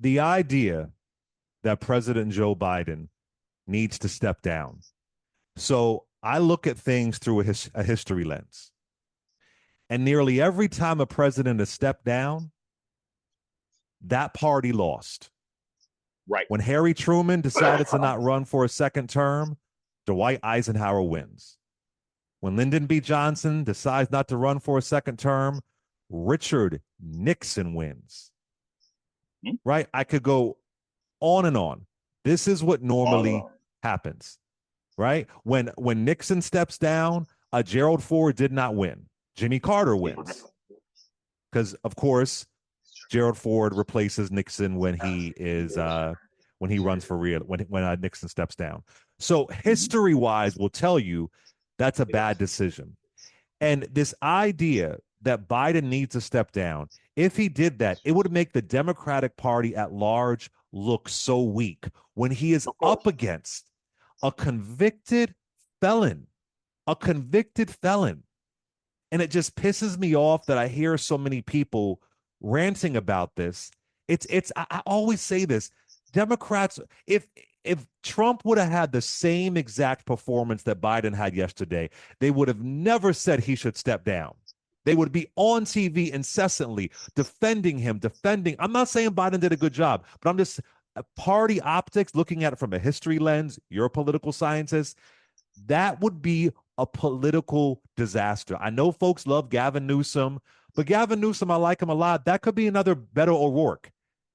the idea that President Joe Biden needs to step down. So I look at things through a history lens. And nearly every time a president has stepped down, that party lost. Right. When Harry Truman decided to not run for a second term, Dwight Eisenhower wins. When Lyndon B. Johnson decides not to run for a second term, Richard Nixon wins. Right? I could go on and on. This is what normally happens. Right? When Nixon steps down, Gerald Ford did not win. Jimmy Carter wins. Because of course, Gerald Ford replaces Nixon when he runs for real when Nixon steps down. So history wise will tell you that's a bad decision. And this idea that Biden needs to step down, if he did that, it would make the Democratic Party at large look so weak when he is up against a convicted felon, And it just pisses me off that I hear so many people ranting about this. I always say this. Democrats, if Trump would have had the same exact performance that Biden had yesterday, they would have never said he should step down. They would be on TV incessantly defending him, I'm not saying Biden did a good job, but I'm just party optics, looking at it from a history lens. You're a political scientist. That would be a political disaster. I know folks love Gavin Newsom, but Gavin Newsom, I like him a lot. That could be another Beto O'Rourke.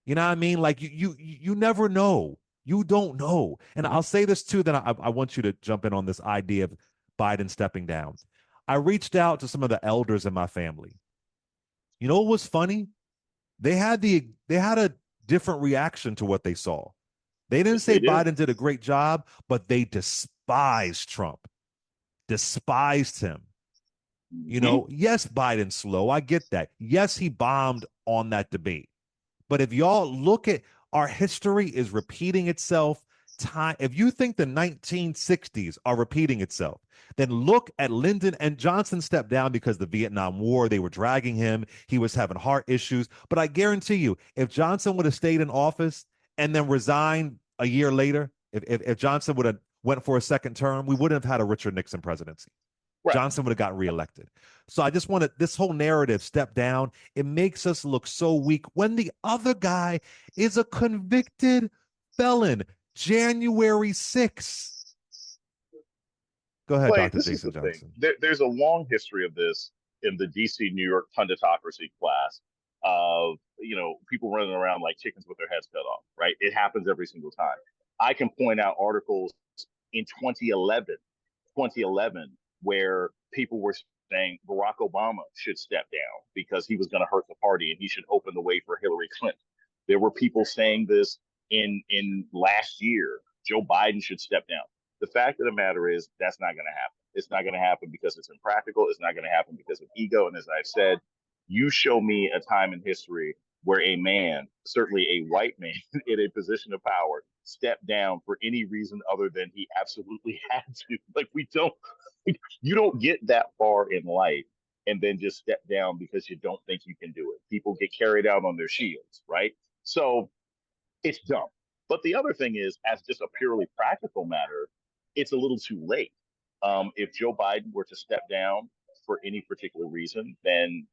You know what I mean? Like you never know. You don't know. And I'll say this too, then I want you to jump in on this idea of Biden stepping down. I reached out to some of the elders in my family. You know what was funny? They had a different reaction to what they saw. They didn't say Biden did a great job, but they despised Trump, despised him. You know, yes, Biden's slow. I get that. Yes, he bombed on that debate. But if y'all look at our history is repeating itself, if you think the 1960s are repeating itself, then look at Lyndon and Johnson stepped down because the Vietnam War, they were dragging him. He was having heart issues. But I guarantee you, if Johnson would have stayed in office and then resigned a year later, if Johnson would have went for a second term, we wouldn't have had a Richard Nixon presidency. Right. Johnson would have got reelected. So I just wanted this whole narrative step down. It makes us look so weak when the other guy is a convicted felon. January 6th. Go ahead, Clay, Dr. Jason Johnson. There's a long history of this in the DC New York punditocracy class of, people running around like chickens with their heads cut off, right? It happens every single time. I can point out articles in 2011, where people were saying Barack Obama should step down because he was going to hurt the party and he should open the way for Hillary Clinton. There were people saying this in last year. Joe Biden should step down. The fact of the matter is that's not going to happen. It's not going to happen because it's impractical. It's not going to happen because of ego. And as I've said, you show me a time in history where a man, certainly a white man in a position of power, stepped down for any reason other than he absolutely had to. Like you don't get that far in life and then just step down because you don't think you can do it. People get carried out on their shields, right? So it's dumb. But the other thing is, as just a purely practical matter, it's a little too late. If Joe Biden were to step down for any particular reason, then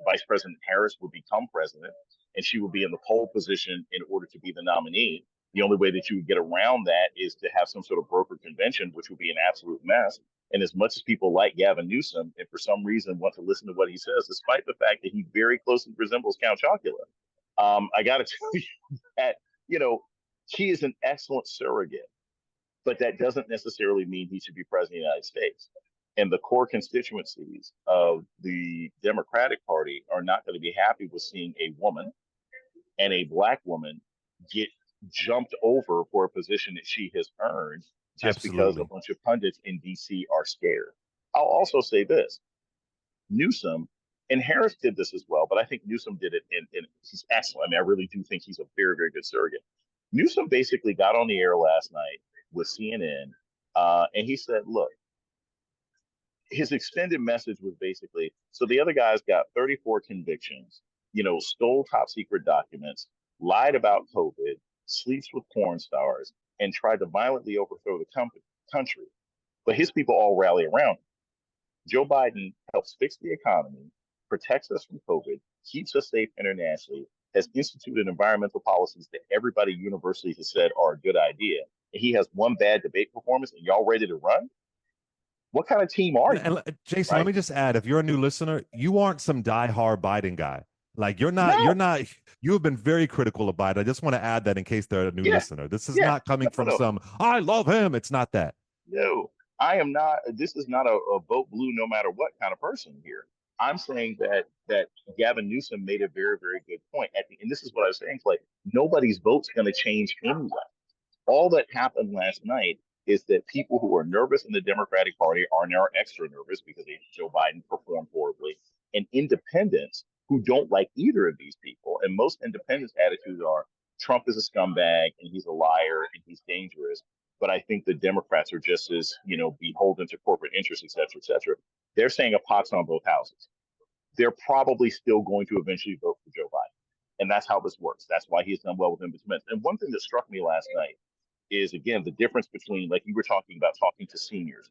Vice President Harris would become president, and she would be in the pole position in order to be the nominee. The only way that you would get around that is to have some sort of broker convention, which would be an absolute mess. And as much as people like Gavin Newsom, and for some reason want to listen to what he says, despite the fact that he very closely resembles Count Chocula, I got to tell you that, he is an excellent surrogate, but that doesn't necessarily mean he should be president of the United States. And the core constituencies of the Democratic Party are not going to be happy with seeing a woman and a black woman get jumped over for a position that she has earned just because a bunch of pundits in DC are scared. I'll also say this. Newsom, and Harris did this as well, but I think Newsom did it, and he's excellent. I mean, I really do think he's a very, very good surrogate. Newsom basically got on the air last night with CNN, and he said, look, his extended message was basically, so the other guys got 34 convictions, stole top secret documents, lied about COVID, sleeps with porn stars, and tried to violently overthrow the country. But his people all rally around him. Joe Biden helps fix the economy, protects us from COVID, keeps us safe internationally, has instituted environmental policies that everybody universally has said are a good idea. And he has one bad debate performance, and y'all ready to run? What kind of team are you? And Jason, let Right? me just add, if you're a new listener, you aren't some diehard Biden guy. Like you're No. not, you have been very critical of Biden. I just want to add that in case they're a new Yeah. listener. This is Yeah. not coming No, from no. some, I love him. It's not that. No. I am not. This is not a vote blue no matter what kind of person here. I'm saying that Gavin Newsom made a very, very good point. And this is what I was saying, Clay. Nobody's vote's going to change anyway. All that happened last night is that people who are nervous in the Democratic Party are now extra nervous because Joe Biden performed horribly, and independents who don't like either of these people. And most independents' attitudes are Trump is a scumbag and he's a liar and he's dangerous. But I think the Democrats are just as, beholden to corporate interests, et cetera, et cetera. They're saying a pot's on both houses. They're probably still going to eventually vote for Joe Biden. And that's how this works. That's why he's done well with independents. And one thing that struck me last night is, again, the difference between, like you were talking about, talking to seniors.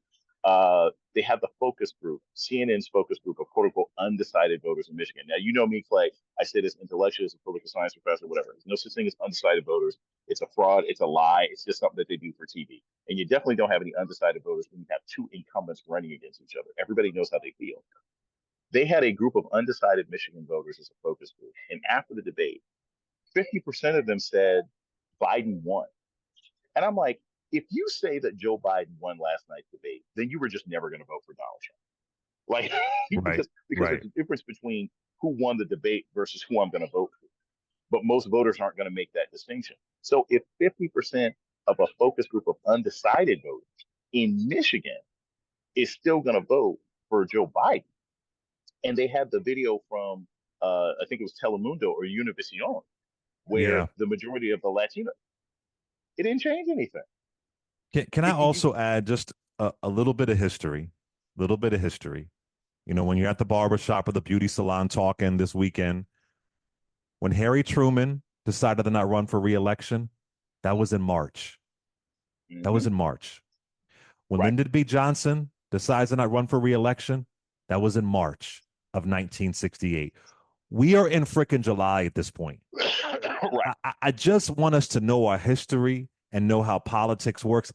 They have the focus group, CNN's focus group of quote unquote undecided voters in Michigan. Now, you know me, Clay. I say this intellectually as a political science professor, whatever. There's no such thing as undecided voters. It's a fraud. It's a lie. It's just something that they do for TV. And you definitely don't have any undecided voters when you have two incumbents running against each other. Everybody knows how they feel. They had a group of undecided Michigan voters as a focus group. And after the debate, 50% of them said Biden won. And I'm like, if you say that Joe Biden won last night's debate, then you were just never going to vote for Donald Trump. Like, Right. because Right. there's a difference between who won the debate versus who I'm going to vote for. But most voters aren't going to make that distinction. So if 50% of a focus group of undecided voters in Michigan is still going to vote for Joe Biden, and they had the video from, I think it was Telemundo or Univision, where Yeah. the majority of the Latino, it didn't change anything. Can I also add just a little bit of history? Little bit of history. When you're at the barber shop or the beauty salon talking this weekend, when Harry Truman decided to not run for reelection, that was in March. That was Mm-hmm. in March. When Right. Lyndon B. Johnson decides to not run for reelection, that was in March of 1968. We are in frickin' July at this point. Right. I just want us to know our history and know how politics works.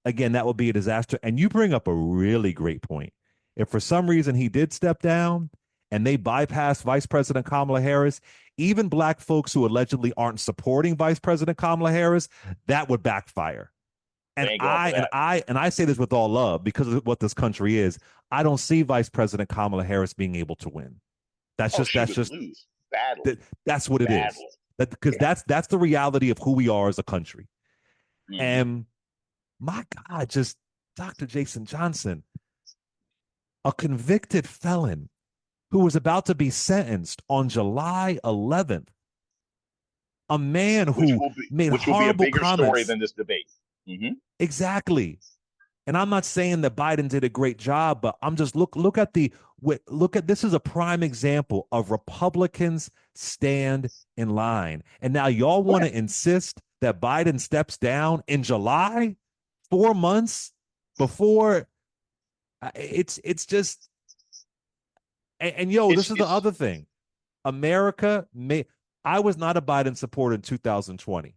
Again, that would be a disaster. And you bring up a really great point. If for some reason he did step down and they bypassed Vice President Kamala Harris, even black folks who allegedly aren't supporting Vice President Kamala Harris, that would backfire. They And ain't going for I and that. I and I say this with all love because of what this country is. I don't see Vice President Kamala Harris being able to win. That's Oh, just she that's would just lose badly. that's what it is. Badly. That because Yeah. that's the reality of who we are as a country. Mm-hmm. And my God, just Dr. Jason Johnson, a convicted felon who was about to be sentenced on July 11th, a man who made Which will be a horrible bigger story comments. than this debate. Mm-hmm. Exactly. And I'm not saying that Biden did a great job, but I'm just look at this is a prime example of Republicans stand in line. And now y'all want to insist that Biden steps down in July, 4 months before it's just and yo, this is the It's other thing. America may I was not a Biden supporter in 2020.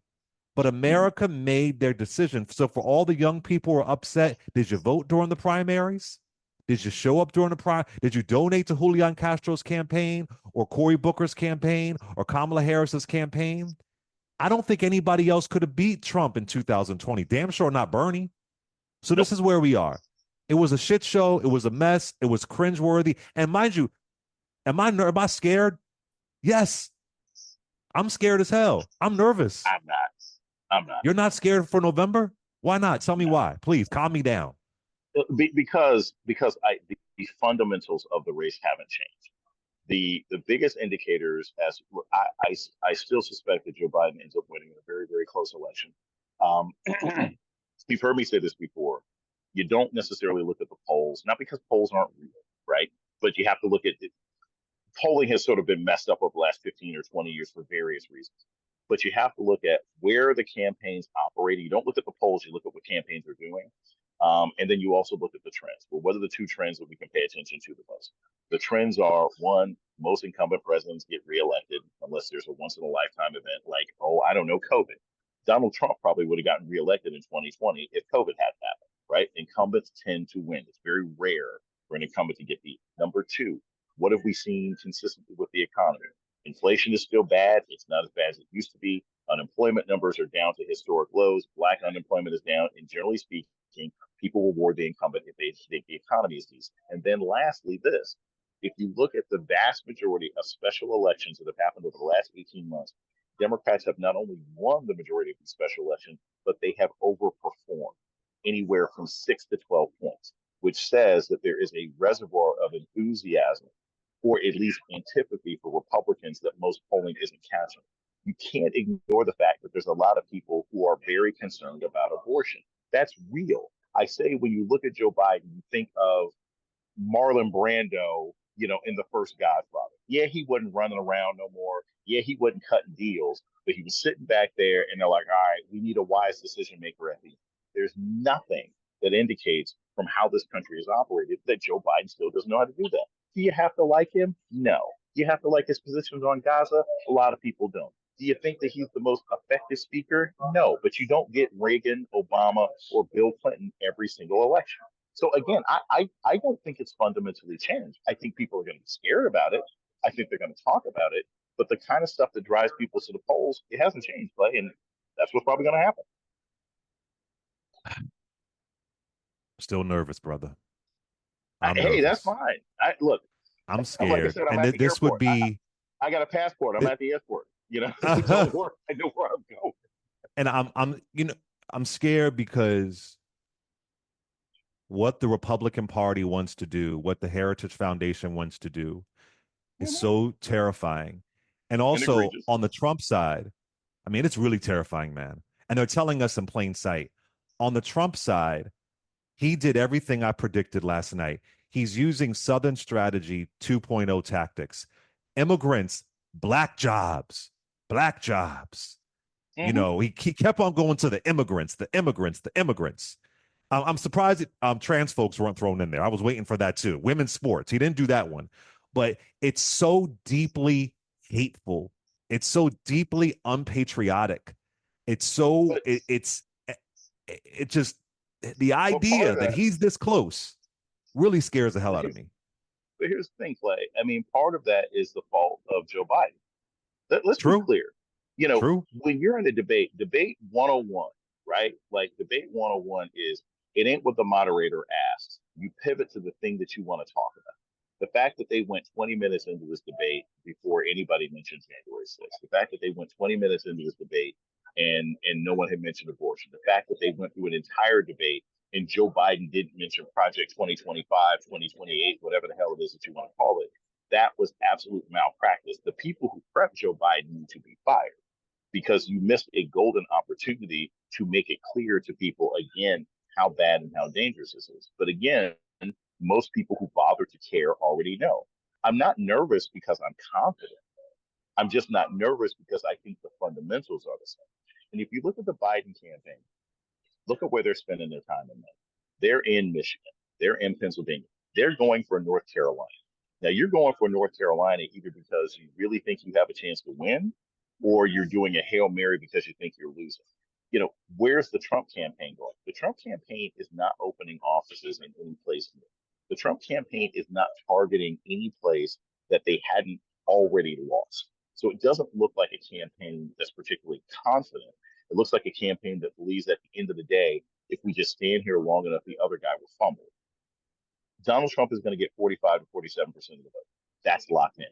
But mm-hmm. America made their decision. So for all the young people who are upset, did you vote during the primaries? Did you show up during the prime? Did you donate to Julian Castro's campaign or Cory Booker's campaign or Kamala Harris's campaign? I don't think anybody else could have beat Trump in 2020. Damn sure not Bernie. So Nope. this is where we are. It was a shit show. It was a mess. It was cringeworthy. And mind you, am I scared? Yes, I'm scared as hell. I'm nervous. I'm not. I'm not. You're not scared for November? Why not? Tell me No. why. Please calm me down. Because the fundamentals of the race haven't changed. The biggest indicators, as I still suspect that Joe Biden ends up winning in a very, very close election. Um, you've heard me say this before. You don't necessarily look at the polls, not because polls aren't real, right? But you have to look at it. Polling has sort of been messed up over the last 15 or 20 years for various reasons. but you have to look at where the campaigns operating. You don't look at the polls, you look at what campaigns are doing. And then you also look at the trends. Well, what are the two trends that we can pay attention to the most? The trends are one, most incumbent presidents get reelected unless there's a once in a lifetime event like, oh, I don't know, COVID. Donald Trump probably would have gotten reelected in 2020 if COVID had happened, right? Incumbents tend to win. It's very rare for an incumbent to get beat. Number two, what have we seen consistently with the economy? Inflation is still bad. It's not as bad as it used to be. Unemployment numbers are down to historic lows. Black unemployment is down. And generally speaking, people reward the incumbent if they think the economy is decent. And then lastly, this. If you look at the vast majority of special elections that have happened over the last 18 months, Democrats have not only won the majority of these special elections, but they have overperformed anywhere from 6 to 12 points, which says that there is a reservoir of enthusiasm or at least antipathy for Republicans that most polling isn't catching. You can't ignore the fact that there's a lot of people who are very concerned about abortion. That's real. I say when you look at Joe Biden, you think of Marlon Brando, in the first Godfather. Yeah, he wasn't running around no more. Yeah, he wasn't cutting deals, but he was sitting back there and they're like, all right, we need a wise decision maker at the end. There's nothing that indicates from how this country is operated that Joe Biden still doesn't know how to do that. Do you have to like him? No. Do you have to like his positions on Gaza? A lot of people don't. Do you think that he's the most effective speaker? No, but you don't get Reagan, Obama, or Bill Clinton every single election. So again, I don't think it's fundamentally changed. I think people are going to be scared about it. I think they're going to talk about it. But the kind of stuff that drives people to the polls, it hasn't changed, Clay, and that's what's probably going to happen. Still nervous, brother. I'm Hey, that's nervous. fine. Look. I'm Like I scared. said, I'm And at the this would airport. be I got a passport. I'm it, at the airport. Don't worry. I know where I'm going. and I'm scared because what the Republican Party wants to do, what the Heritage Foundation wants to do is Mm-hmm. so terrifying. And And also egregious. on the Trump side, I mean, it's really terrifying, man. And they're telling us in plain sight. On the Trump side, he did everything I predicted last night. He's using Southern Strategy 2.0 tactics. Immigrants, black jobs, black jobs. Mm-hmm. He kept on going to the immigrants, the immigrants, the immigrants. I'm surprised trans folks weren't thrown in there. I was waiting for that too. Women's sports. He didn't do that one. But it's so deeply hateful. It's so deeply unpatriotic. It's so But it just the part idea of that that, he's this close really scares the hell but out of here's, me. but here's the thing, Clay. I mean, part of that is the fault of Joe Biden. Let's be True, clear. true. When you're in a debate 101, right? Like debate 101 is it ain't what the moderator asks. You pivot to the thing that you want to talk about. The fact that they went 20 minutes into this debate before anybody mentioned January 6th, the fact that they went 20 minutes into this debate and no one had mentioned abortion, the fact that they went through an entire debate and Joe Biden didn't mention Project 2025, 2028, whatever the hell it is that you want to call it, that was absolute malpractice. The people who prepped Joe Biden need to be fired because you missed a golden opportunity to make it clear to people again how bad and how dangerous this is. But again, most people who bother to care already know. I'm not nervous because I'm confident. I'm just not nervous because I think the fundamentals are the same. And if you look at the Biden campaign, look at where they're spending their time and money. They're in Michigan. They're in Pennsylvania. They're going for North Carolina. Now you're going for North Carolina either because you really think you have a chance to win, or you're doing a Hail Mary because you think you're losing. Where's the Trump campaign going? The Trump campaign is not opening offices in any place new. The Trump campaign is not targeting any place that they hadn't already lost. So it doesn't look like a campaign that's particularly confident. It looks like a campaign that believes at the end of the day, if we just stand here long enough, the other guy will fumble. Donald Trump is going to get 45 to 47% of the vote. That's locked in.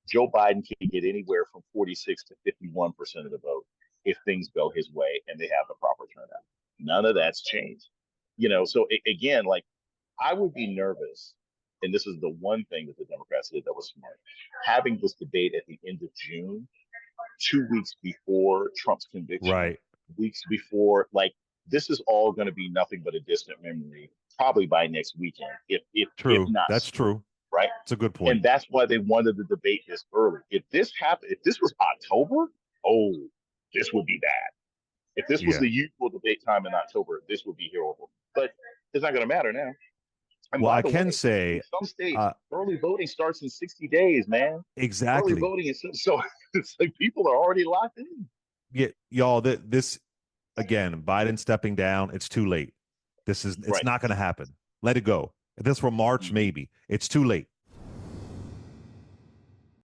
Joe Biden can get anywhere from 46 to 51% of the vote if things go his way and they have the proper turnout. None of that's changed. So again, like I would be nervous, and this is the one thing that the Democrats did that was smart, having this debate at the end of June, 2 weeks before Trump's conviction, Right. weeks before, like this is all going to be nothing but a distant memory, probably by next weekend, if True. not That's sooner, true. right? It's a good And point. that's why they wanted the debate this early. If this happened, if this was October, oh, this would be bad. If this was Yeah. the usual debate time in October, this would be horrible. But it's not going to matter now. And Well, by I the can way, in say, some states, uh, early voting starts in 60 days, man. Early exactly. voting is so it's like people are already locked in. Yeah, y'all. This again, Biden stepping down. It's too late. It's Right. not going to happen. Let it go. If this were March, Mm-hmm. maybe it's too late.